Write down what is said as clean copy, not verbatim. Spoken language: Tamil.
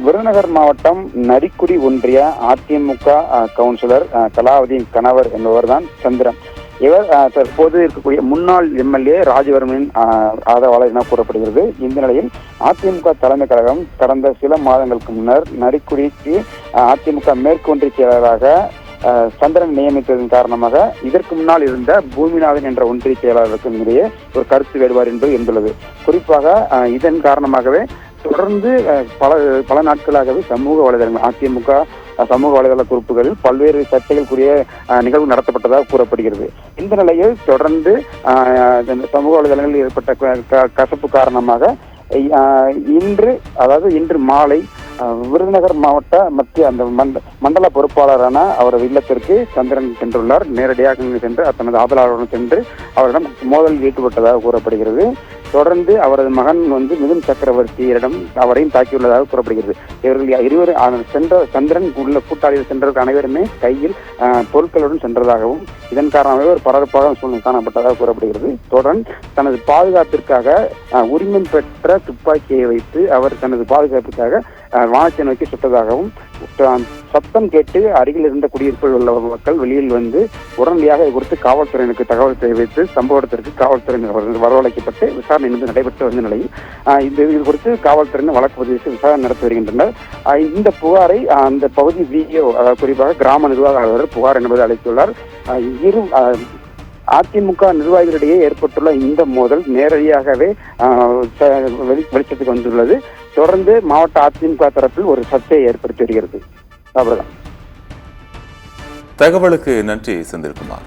விருதுநகர் மாவட்டம் நரிக்குடி ஒன்றிய அதிமுக கவுன்சிலர் கலாவதியின் கணவர் என்பவர் தான் சந்திரன். இவர் தற்போது இருக்கக்கூடிய முன்னாள் எம்எல்ஏ ராஜவர்மனின் ஆதரவாளர் என கூறப்படுகிறது. இந்த நிலையில் அதிமுக தலைமை கழகம் கடந்த சில மாதங்களுக்கு முன்னர் நரிக்குடிக்கு அதிமுக மேற்கு ஒன்றிய செயலராக சந்திரன் நியமித்ததன் காரணமாக இதற்கு முன்னால் இருந்த பூமிநாதன் என்ற ஒன்றிய செயலாளருக்கு இடையே ஒரு கருத்து வேறுபாடு என்பது இருந்துள்ளது. குறிப்பாக இதன் காரணமாகவே தொடர்ந்து பல நாட்களாகவே சமூக வலைதளங்கள் அதிமுக சமூக வலைதள குறிப்புகளில் பல்வேறு சர்ச்சைகளுக்குரிய நிகழ்வு நடத்தப்பட்டதாக கூறப்படுகிறது. இந்த நிலையில் தொடர்ந்து சமூக வலைதளங்களில் ஏற்பட்ட கசப்பு காரணமாக இன்று மாலை விருதுநகர் மாவட்ட மத்திய அந்த மண்டல பொறுப்பாளரான அவரது இல்லத்திற்கு சந்திரன் சென்றுள்ளார். நேரடியாக சென்று தனது ஆதரவாளருடன் சென்று அவரிடம் மோதலில் ஈடுபட்டதாக கூறப்படுகிறது. தொடர்ந்து அவரது மகன் மிதுன் சக்கரவர்த்தியிடம் அவரையும் தாக்கியுள்ளதாக கூறப்படுகிறது. இவர்கள் இருவர் சந்திரன் உள்ள கூட்டாளிகள் சென்றவர்கள் அனைவருமே கையில் பொருட்களுடன் சென்றதாகவும் இதன் காரணமாக ஒரு பரபரப்பாக சூழ்நிலை காணப்பட்டதாக கூறப்படுகிறது. தொடர்ந்து தனது பாதுகாப்பிற்காக உரிமம் பெற்ற துப்பாக்கியை வைத்து அவர் தனது பாதுகாப்பிற்காக வானத்தை நோக்கி சுட்டதாகவும் சத்தம் கேட்டு அருகில் இருந்த குடியிருப்பில் உள்ள மக்கள் வெளியில் வந்து உடனடியாக குறித்து காவல்துறையினருக்கு தகவல் தெரிவித்து சம்பவத்திற்கு காவல்துறையினர் வரவழைக்கப்பட்டு விசாரணை நடைபெற்று வந்த நிலையில் இது குறித்து காவல்துறையினர் வழக்கு பதிவு செய்து விசாரணை நடத்தி வருகின்றனர். இந்த புகாரை அந்த பகுதி விஓ குறிப்பாக கிராம நிர்வாக அலுவலர் புகார் என்பதை அளித்துள்ளார். அதிமுக நிர்வாகிகளிடையே ஏற்பட்டுள்ள இந்த மோதல் நேரடியாகவே வெளிச்சத்துக்கு வந்துள்ளது. தொடர்ந்து மாவட்ட அதிமுக தரப்பில் ஒரு சர்ச்சையை ஏற்படுத்தி வருகிறது. தகவலுக்கு நன்றி செந்தில்குமார்.